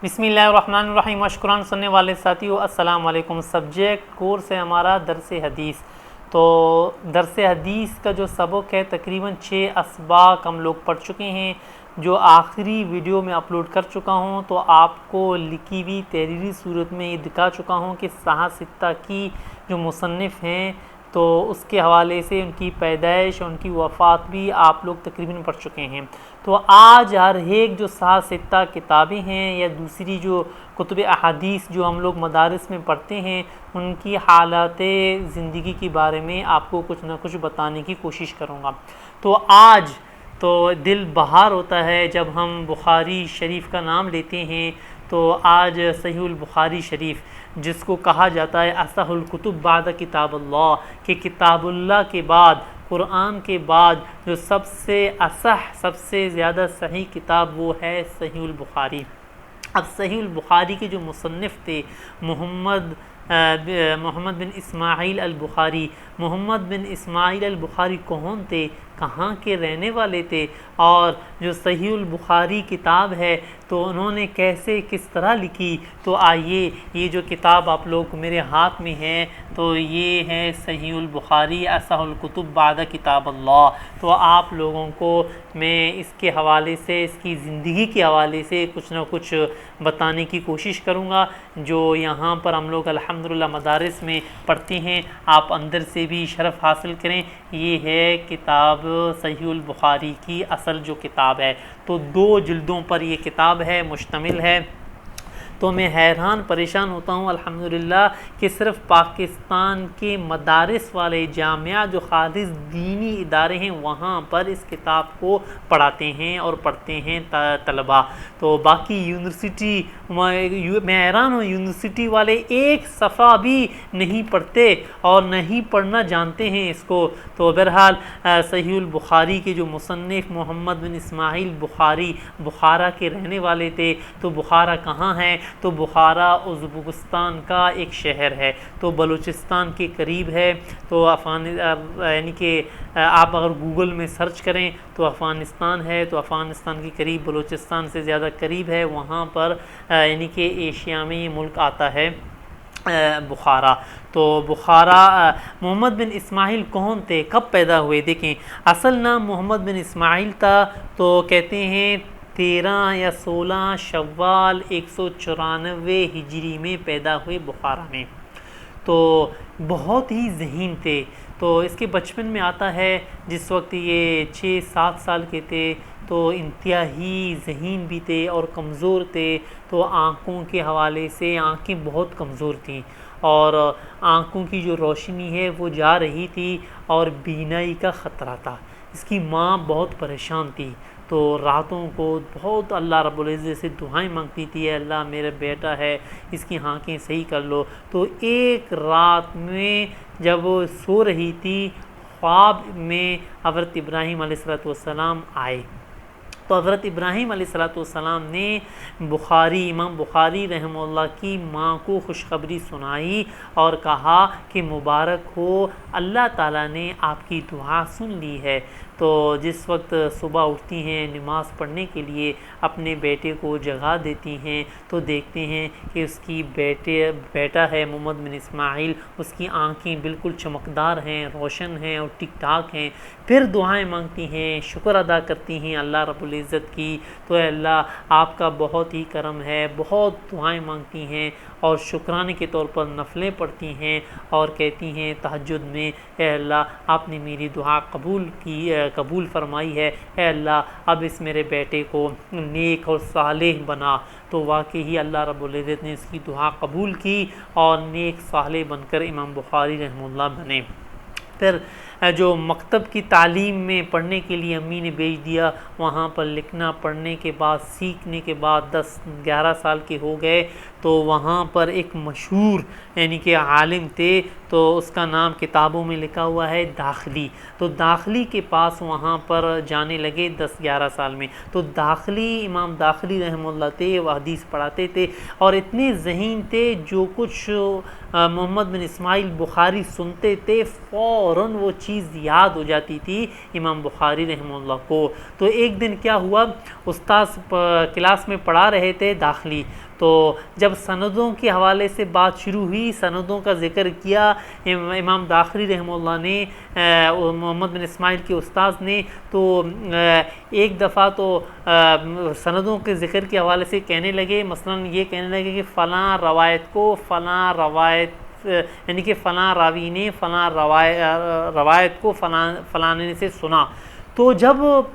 बिस्मिल्लाहिर्रहमानिर्रहीम। मशकुरान सुनने वाले साथियों, अस्सलाम वालेकुम। सब्जेक्ट कोर्स है हमारा दरस हदीस। तो दरस हदीस का जो सबक है तकरीबन 6 असबाक हम लोग पढ़ चुके हैं, जो आखिरी वीडियो में अपलोड कर चुका हूँ। तो आपको लिखी हुई तहरीरी सूरत में ये दिखा चुका हूँ कि सहा सित्ता की जो मुसन्निफ़ हैं तो उसके हवाले से उनकी पैदाइश और उनकी वफ़ात भी आप लोग तकरीबन पढ़ चुके हैं। तो आज हर एक जो सहा सित्ता किताबें हैं या दूसरी जो कुतुब अहादीस जो हम लोग मदारिस में पढ़ते हैं, उनकी हालात ज़िंदगी के बारे में आपको कुछ ना कुछ बताने की कोशिश करूँगा। तो आज तो दिल बहार होता है जब हम बुखारी शरीफ का नाम लेते हैं। तो आज सहीहुल बुखारी शरीफ, जिसको कहा जाता है असहुल कुतुब बाद किताबुल्लाह, कि किताबुल्लाह के बाद, कुरान के बाद जो सबसे असह, सबसे ज़्यादा सही किताब वो है सहीहुल बुखारी। अब सहीहुल बुखारी के जो मुसन्निफ़ थे मोहम्मद बिन इस्माइल अल बुखारी। मोहम्मद बिन इस्माइल अल बुखारी कौन थे, कहाँ के रहने वाले थे, और जो सहीहुल बुखारी किताब है तो उन्होंने कैसे किस तरह लिखी। तो आइए, ये जो किताब आप लोग मेरे हाथ में है तो ये है सहीहुल बुखारी असहुल कुतुब बाद किताबुल्लाह। तो आप लोगों को मैं इसके हवाले से, इसकी ज़िंदगी के हवाले से कुछ ना कुछ बताने की कोशिश करूँगा, जो यहाँ पर हम लोग अल्हम्दुलिल्लाह मदारिस में पढ़ते हैं। आप अंदर से भी शरफ़ हासिल करें। ये है किताब सहीहुल बुखारी की असल जो किताब है। तो 2 जिल्दों पर ये किताब है, मुश्तमिल है। तो मैं हैरान परेशान होता हूँ अल्हम्दुलिल्लाह कि सिर्फ़ पाकिस्तान के मदारिस वाले जामिया जो खालिस दीनी इदारे हैं वहाँ पर इस किताब को पढ़ाते हैं और पढ़ते हैं तलबा। तो बाकी यूनिवर्सिटी, मैं हैरान हूँ, यूनिवर्सिटी वाले एक सफ़ा भी नहीं पढ़ते और नहीं पढ़ना जानते हैं इसको। तो बहरहाल सहीहुल बुखारी के जो मुसन्निफ़ मोहम्मद बिन इस्माइल बुखारी बुखारा के रहने वाले थे। तो बुखारा कहाँ है, तो बुखारा उज़्बेकिस्तान का एक शहर है, तो बलूचिस्तान के करीब है। तो यानी कि आप अगर गूगल में सर्च करें तो अफ़गानिस्तान है, तो अफ़गानिस्तान के करीब, बलूचिस्तान से ज़्यादा करीब है। वहाँ पर यानी कि एशिया में ये मुल्क आता है बुखारा। तो बुखारा, मोहम्मद बिन इस्माइल कौन थे, कब पैदा हुए? देखें, असल नाम मोहम्मद बिन इस्माइल था। तो कहते हैं 13 या 16 शव्वाल 194 हिजरी में पैदा हुए बुखारा में। तो बहुत ही ज़हीन थे। तो इसके बचपन में आता है जिस वक्त ये 6-7 साल के थे तो इंतहाई ज़हीन भी थे और कमज़ोर थे। तो आँखों के हवाले से आँखें बहुत कमज़ोर थीं और आँखों की जो रोशनी है वो जा रही थी और बीनाई का ख़तरा था। इसकी माँ बहुत परेशान थी, तो रातों को बहुत अल्लाह रब्बुल इज़्ज़त से दुआएं मांगती थी, अल्लाह मेरा बेटा है इसकी आँखें सही कर लो। तो एक रात में जब वो सो रही थी, ख्वाब में हज़रत इब्राहीम अलैहिस्सलाम आए। तो हज़रत इब्राहीम अलैहिस्सलाम ने इमाम बुखारी रहमतुल्लाह की माँ को खुशखबरी सुनाई और कहा कि मुबारक हो, अल्लाह ताला ने आपकी दुआ सुन ली है। तो जिस वक्त सुबह उठती हैं नमाज़ पढ़ने के लिए, अपने बेटे को जगा देती हैं तो देखते हैं कि उसकी बेटा है मोहम्मद बिन इस्माइल, उसकी आँखें बिल्कुल चमकदार हैं, रोशन हैं और ठीक ठाक हैं। फिर दुआएं मांगती हैं, शुक्र अदा करती हैं अल्लाह रब्बुल इज़्ज़त की। तो अल्लाह आपका बहुत ही करम है, बहुत दुआएं मांगती हैं और शुक्राने के तौर पर नफलें पढ़ती हैं और कहती हैं तहज्जुद में, ए अल्लाह आपने मेरी दुआ कबूल फरमाई है, ए अल्लाह अब इस मेरे बेटे को नेक और सालेह बना। तो वाकई ही अल्लाह रब्बुल इज़्ज़त ने इसकी दुआ कबूल की और नेक सालेह बनकर इमाम बुखारी रहमतुल्लाह बने। फिर जो मकतब की तालीम में पढ़ने के लिए अम्मी ने भेज दिया, वहाँ पर लिखना पढ़ने के बाद, सीखने के बाद 10-11 साल के हो गए तो वहाँ पर एक मशहूर यानी कि आलिम थे, तो उसका नाम किताबों में लिखा हुआ है दाखली। तो दाखली के पास वहाँ पर जाने लगे 10-11 साल में। तो इमाम दाखली रहमतुल्लाह थे, वह हदीस पढ़ाते थे और इतने ज़हीन थे, जो कुछ मोहम्मद बिन इस्माइल बुखारी सुनते थे फ़ौरन वो चीज़ याद हो जाती थी इमाम बुखारी रहमतुल्लाह को। तो एक दिन क्या हुआ, उस्ताद क्लास में पढ़ा रहे थे दाखली, तो जब सनदों के हवाले से बात शुरू हुई, सनदों का ज़िक्र किया इमाम दाखिली रहमतुल्लाह ने, मोहम्मद बिन इस्माइल के उस्ताद ने, तो एक दफ़ा तो सनदों के ज़िक्र के हवाले से कहने लगे, मसलन ये कहने लगे कि फ़लाँ रवायत को फ़लाँ रवायत, यानी कि फ़लाँ रावी ने फ़लाँ रवायत को फ़लाने से सुना। तो जब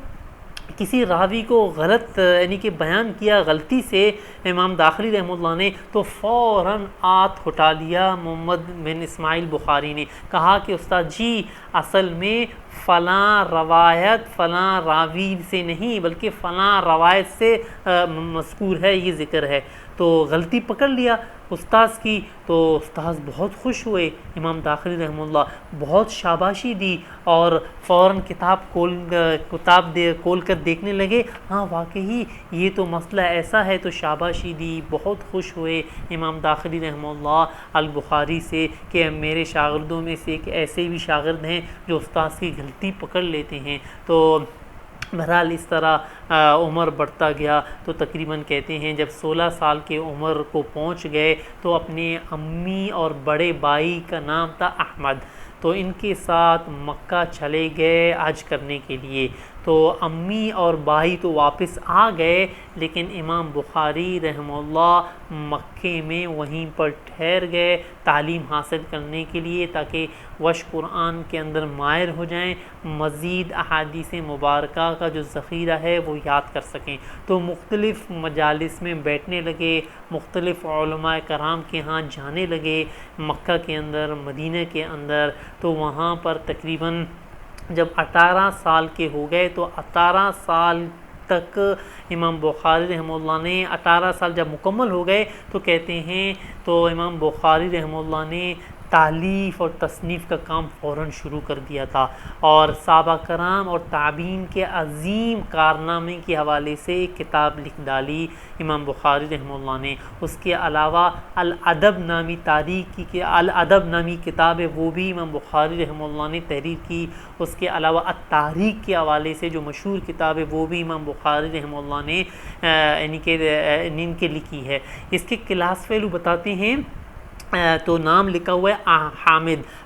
किसी रावी को गलत यानी कि बयान किया गलती से इमाम दाखिली रहमतुल्लाह ने, तो फ़ौरन हाथ उठा लिया मोहम्मद बिन इस्माइल बुखारी ने, कहा कि उस्ताद जी असल में फ़लाँ रवायत फ़लाँ रावी से नहीं बल्कि फ़लाँ रवायत से मज़कूर है, ये ज़िक्र है। तो गलती पकड़ लिया उस्ताद की, तो उस्ताद बहुत खुश हुए, इमाम दाखिली रहमतुल्लाह बहुत शाबाशी दी और फ़ौरन किताब खोल कर देखने लगे, हाँ वाकई ये तो मसला ऐसा है, तो शाबाशी दी, बहुत खुश हुए इमाम दाखिली रहमतुल्लाह अल बुखारी से कि मेरे शागिर्दों में से एक ऐसे भी शागिर्द हैं जो उस्ताद की गलती पकड़ लेते हैं। तो बहरहाल इस तरह उम्र बढ़ता गया, तो तकरीबन कहते हैं जब 16 साल के उम्र को पहुंच गए तो अपने अम्मी और बड़े भाई का नाम था अहमद, तो इनके साथ मक्का चले गए हज करने के लिए। तो अम्मी और भाई तो वापस आ गए, लेकिन इमाम बुखारी रहमतुल्लाह मक्के में वहीं पर ठहर गए तालीम हासिल करने के लिए, ताकि वश कुरान के अंदर माहिर हो जाएं, मज़ीद अहादीस मुबारका का जो ज़ख़ीरा है वो याद कर सकें। तो मुख्तलिफ़ मजालिस में बैठने लगे, मुख्तलिफ़ उलमा कराम के यहाँ जाने लगे मक्का के अंदर, मदीना के अंदर। तो वहाँ पर तकरीबन जब 18 साल के हो गए, तो 18 साल तक इमाम बुखारी रहमतुल्लाह ने, 18 साल जब मुकम्मल हो गए तो कहते हैं तो इमाम बुखारी रहमतुल्लाह ने तालीफ़ और तसनीफ़ का काम फ़ौरन शुरू कर दिया था, और सहाबा कराम और ताबीन के अज़ीम कारनामे के हवाले से एक किताब लिख डाली इमाम बुखारी रहमतुल्लाह ने। उसके अलावा अल अदब नामी तारीख़ की अल अदब नामी किताब है, वो भी इमाम बुखारी रहमतुल्लाह ने तहरीर की। उसके अलावा अत तारीख़ के हवाले से जो मशहूर किताब है वो भी इमाम बुखारी रहमतुल्लाह ने यानी के लिखी है। इसके क्लास फेलू बताते हैं, तो नाम लिखा हुआ है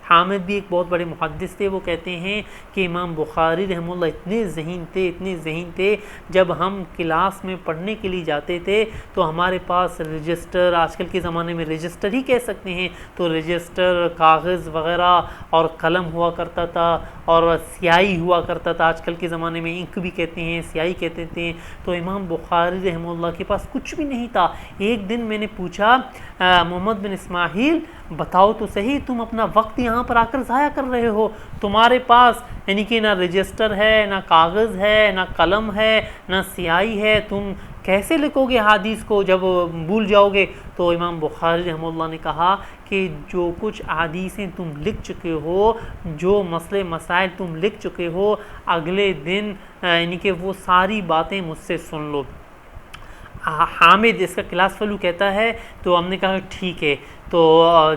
हामिद भी एक बहुत बड़े मुहद्दिस थे। वो कहते हैं कि इमाम बुखारी रहमतुल्लाह इतने ज़हीन थे, जब हम क्लास में पढ़ने के लिए जाते थे तो हमारे पास रजिस्टर, आजकल के ज़माने में रजिस्टर ही कह सकते हैं, तो रजिस्टर, कागज़ वग़ैरह और कलम हुआ करता था, और स्याही हुआ करता था। आजकल के ज़माने में इंक भी कहते हैं, स्याही कहते थे। तो इमाम बुखारी रहमतुल्लाह के पास कुछ भी नहीं था। एक दिन मैंने पूछा, मोहम्मद बिन इस्माइल बताओ तो सही, तुम अपना वक्त यहाँ पर आकर ज़ाया कर रहे हो, तुम्हारे पास यानी कि ना रजिस्टर है, ना कागज़ है, ना कलम है, ना स्याही है, तुम कैसे लिखोगे हदीस को जब भूल जाओगे? तो इमाम बुखारी रहमतुल्लाह ने कहा कि जो कुछ हदीसें तुम लिख चुके हो, जो मसले मसाइल तुम लिख चुके हो, अगले दिन यानी कि वो सारी बातें मुझसे सुन लो। हामिद इसका क्लास फेलो कहता है, तो हमने कहा ठीक है। तो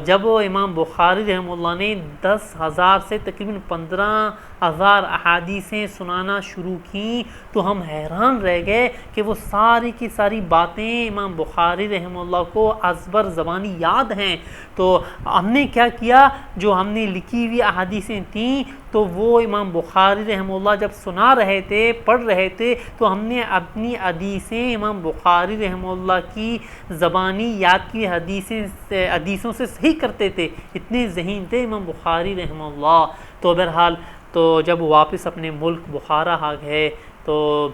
जब इमाम बुखारी रहमतुल्लाह ने 10,000 से तकरीबन 15,000 अहादीसें सुनाना शुरू की, तो हम हैरान रह गए कि वो सारी की सारी बातें इमाम बुखारी रहमतुल्लाह को अज़बर ज़बानी याद हैं। तो हमने क्या किया, जो हमने लिखी हुई अहादीसें थीं तो वो इमाम बुखारी रहमतुल्लाह जब सुना रहे थे, पढ़ रहे थे, तो हमने अपनी हदीसें इमाम बुखारी रहमतुल्लाह की ज़बानी याद की हदीसों से सही करते थे, इतने ज़हीन थे इमाम बुखारी रहमतुल्लाह। तो बहरहाल तो जब वापस अपने मुल्क बुखारा आ गए, तो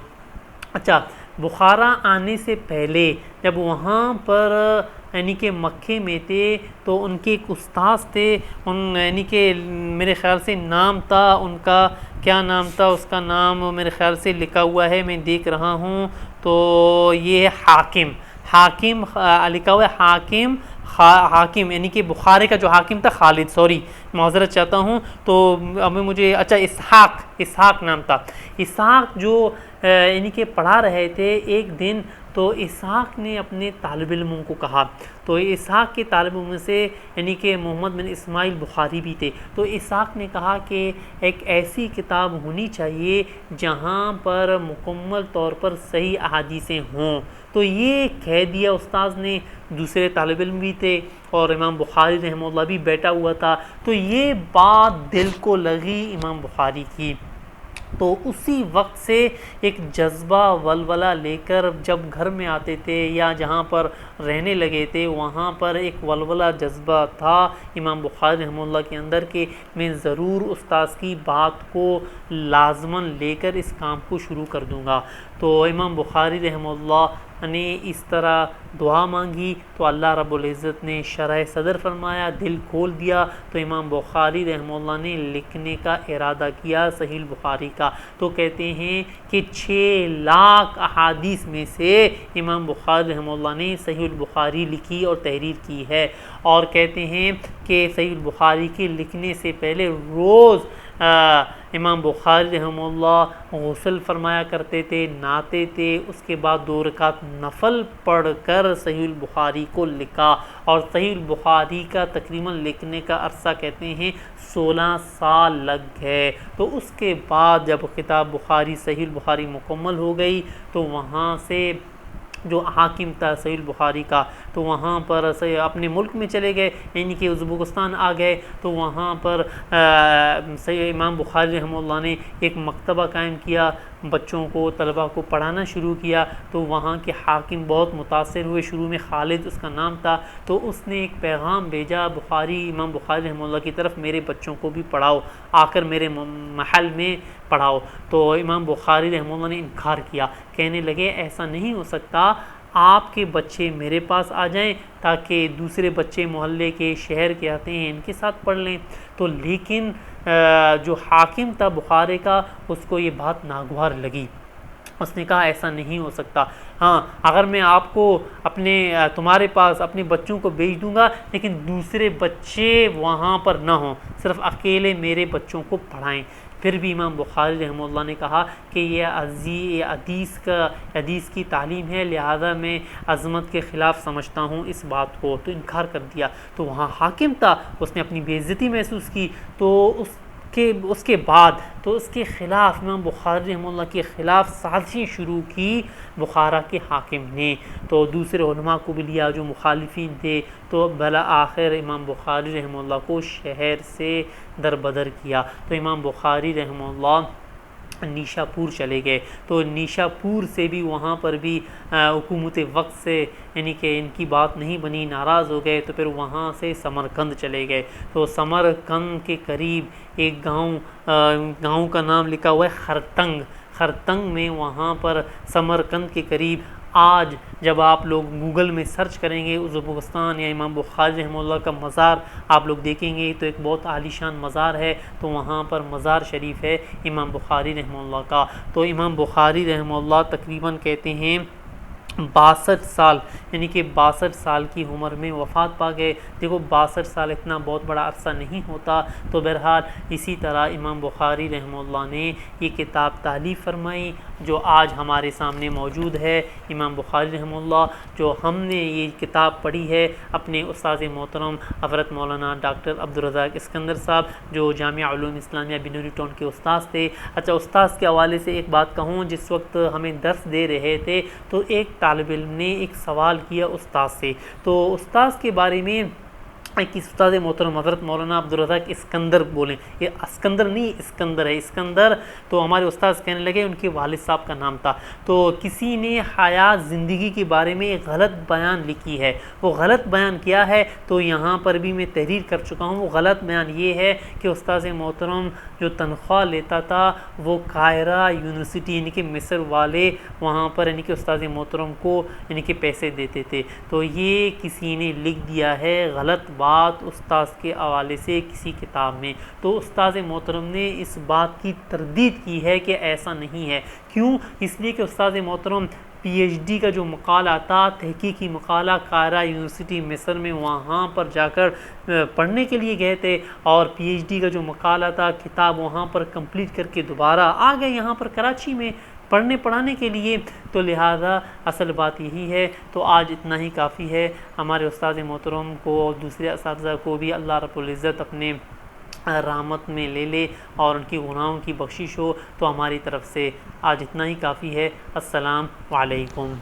अच्छा बुखारा आने से पहले जब वहाँ पर यानी कि मक्के में थे, तो उनके एक उस्ताद थे, उन यानी कि मेरे ख़्याल से नाम था उनका, क्या नाम था उसका, नाम मेरे ख़्याल से लिखा हुआ है, मैं देख रहा हूँ। तो ये हाकिम लिखा हुआ है, हाकिम यानी कि बुखारे का जो हाकिम था, खालिद, सॉरी माज़रत चाहता हूँ। तो अब मुझे अच्छा इसहाक नाम था। इसहाक जो यानी कि पढ़ा रहे थे एक दिन, तो इसहाक ने अपने तालिब इल्मों को कहा, तो इसहाक के तालिब इल्मों से यानी कि मोहम्मद बिन इस्माइल बुखारी भी थे। तो इसहाक ने कहा कि एक ऐसी किताब होनी चाहिए जहाँ पर मुकम्मल तौर पर सही अहादीसें हों। तो ये कह दिया उस्ताद ने, दूसरे तालिब इल्म भी थे और इमाम बुखारी रहमतुल्लाह भी बैठा हुआ था। तो ये बात दिल को लगी इमाम बुखारी की। तो उसी वक्त से एक जज्बा वलवला लेकर जब घर में आते थे या जहाँ पर रहने लगे थे, वहाँ पर एक वलवला जज्बा था इमाम बुखारी रहमतुल्लाह के अंदर कि मैं ज़रूर उस्ताद की बात को लाजमन लेकर इस काम को शुरू कर दूँगा। तो इमाम बुखारी रहमतुल्लाह ने इस तरह दुआ मांगी तो अल्लाह रब्बुल इज़्ज़त ने शरह सदर फरमाया, दिल खोल दिया। तो इमाम बुखारी रहमतुल्लाह ने लिखने का इरादा किया सहीह बुखारी का। तो कहते हैं कि 6 लाख अहादीस में से इमाम बुखारी रहमतुल्लाह ने सहीह बुखारी लिखी और तहरीर की है। और कहते हैं कि सहीह बुखारी के लिखने से पहले रोज़ इमाम बुखारी रहमतुल्लाह गुस्ल फरमाया करते थे, नहाते थे, उसके बाद 2 रकात नफल पढ़कर सहीह बुखारी को लिखा। और सहीह बुखारी का तकरीबन लिखने का अरसा कहते हैं 16 साल लग गए। तो उसके बाद जब किताब बुखारी सहीह बुखारी मुकम्मल हो गई तो वहाँ से जो हाकिम था सहीह बुखारी का, तो वहाँ पर अपने मुल्क में चले गए, यानी कि उज़्बेकिस्तान आ गए। तो वहाँ पर इमाम बुखारी रहमतुल्लाह ने एक मकतबा कायम किया, बच्चों को तलबा को पढ़ाना शुरू किया। तो वहाँ के हाकिम बहुत मुतासिर हुए, शुरू में खालिद उसका नाम था। तो उसने एक पैगाम भेजा इमाम बुखारी रहमतुल्लाह की तरफ, मेरे बच्चों को भी पढ़ाओ, आकर मेरे महल में पढ़ाओ। तो इमाम बुखारी रहमतुल्लाह ने इनकार किया, कहने लगे ऐसा नहीं हो सकता, आपके बच्चे मेरे पास आ जाएं ताकि दूसरे बच्चे मोहल्ले के शहर के आते हैं इनके साथ पढ़ लें। तो लेकिन जो हाकिम था बुखारे का, उसको ये बात नागवार लगी। उसने कहा ऐसा नहीं हो सकता, हाँ अगर मैं आपको तुम्हारे पास अपने बच्चों को भेज दूंगा लेकिन दूसरे बच्चे वहाँ पर ना हों, सिर्फ अकेले मेरे बच्चों को पढ़ाएं। फिर भी इमाम बुखारी रहमतुल्लाह ने कहा कि ये हदीस की तालीम है, लिहाजा मैं अज़मत के ख़िलाफ़ समझता हूँ इस बात को। तो इनकार कर दिया। तो वहाँ हाकिम था, उसने अपनी बेइज्जती महसूस की। तो उसके बाद तो उसके ख़िलाफ़ इमाम बुखारी रहमतुल्लाह के ख़िलाफ़ साजिशें शुरू की बुखारा के हाकिम ने। तो दूसरे उलमा को भी लिया जो मुखालिफिन थे। तो भला आखिर इमाम बुखारी रहमतुल्लाह को शहर से दरबदर किया। तो इमाम बुखारी रहमतुल्लाह निशापुर चले गए। तो निशापुर से भी वहाँ पर भी हुकूमत वक्त से यानी कि इनकी बात नहीं बनी, नाराज़ हो गए। तो फिर वहाँ से समरकंद चले गए। तो समरकंद के करीब एक गांव का नाम लिखा हुआ है खरतंग में, वहाँ पर समरकंद के करीब आज जब आप लोग गूगल में सर्च करेंगे उज़्बेकिस्तान या इमाम बुखारी रहमतुल्लाह का मज़ार आप लोग देखेंगे तो एक बहुत आलीशान मज़ार है। तो वहाँ पर मज़ार शरीफ है इमाम बुखारी रहमतुल्लाह का। तो इमाम बुखारी रहमतुल्लाह तकरीबन कहते हैं 62 साल यानी कि 62 साल की उम्र में वफ़ात पा गए। देखो 62 साल इतना बहुत बड़ा अरसा नहीं होता। तो बहरहाल इसी तरह इमाम बुखारी रहमतुल्लाह ने ये किताब तालीफ़ फरमाई जो आज हमारे सामने मौजूद है। इमाम बुखारी रहमतुल्लाह जो हमने ये किताब पढ़ी है अपने उस्ताद मोहतरम हज़रत मौलाना डॉक्टर अब्दुल रज़ाक इस्कंदर साहब जो जामिया उलूम इस्लामिया बिनूरी टाउन के उस्ताद थे। अच्छा, उस्ताद के हवाले से एक बात कहूँ, जिस वक्त हमें दर्स दे रहे थे तो एक तालिब इल्म ने एक सवाल किया उस्ताद से। तो उस्ताद के बारे में कि उस्ताद मोहतरम हज़रत मौलाना अब्दुल रज़ाक इस्कंदर बोलें, ये अस्कंदर नहीं इस्कंदर है, इस्कंदर। तो हमारे उस्ताद कहने लगे उनके वालिद साहब का नाम था। तो किसी ने हयात ज़िंदगी के बारे में एक गलत बयान लिखी है, वो गलत बयान किया है। तो यहाँ पर भी मैं तहरीर कर चुका हूँ। वो गलत बयान ये है कि उस्ताद मोहतरम जो तनख्वाह लेता था वो कायरा यूनिवर्सिटी यानी कि मिस्र वाले वहाँ पर यानी कि उस्ताद मोहतरम को यानी कि पैसे देते थे। तो ये किसी ने लिख दिया है गलत बात उस्ताद के हवाले से किसी किताब में। तो उस्ताद मोहतरम ने इस बात की तरदीद की है कि ऐसा नहीं है। क्यों? इसलिए कि उस्ताद मोहतरम पीएचडी का जो मकाला था, तहकीकी मकाला कायरा यूनिवर्सिटी मिस्र में, वहाँ पर जाकर पढ़ने के लिए गए थे और पीएचडी का जो मकाला था किताब वहाँ पर कंप्लीट करके दोबारा आ गए यहाँ पर कराची में पढ़ने पढ़ाने के लिए। तो लिहाजा असल बात यही है। तो आज इतना ही काफ़ी है। हमारे उस्ताद मोहतरम को और दूसरे असातिज़ा को भी अल्लाह रब्बुल इज़्ज़त अपने रहमत में ले ले और उनकी गुनाहों की बख्शिश हो। तो हमारी तरफ से आज इतना ही काफ़ी है। अस्सलाम वालेकुम।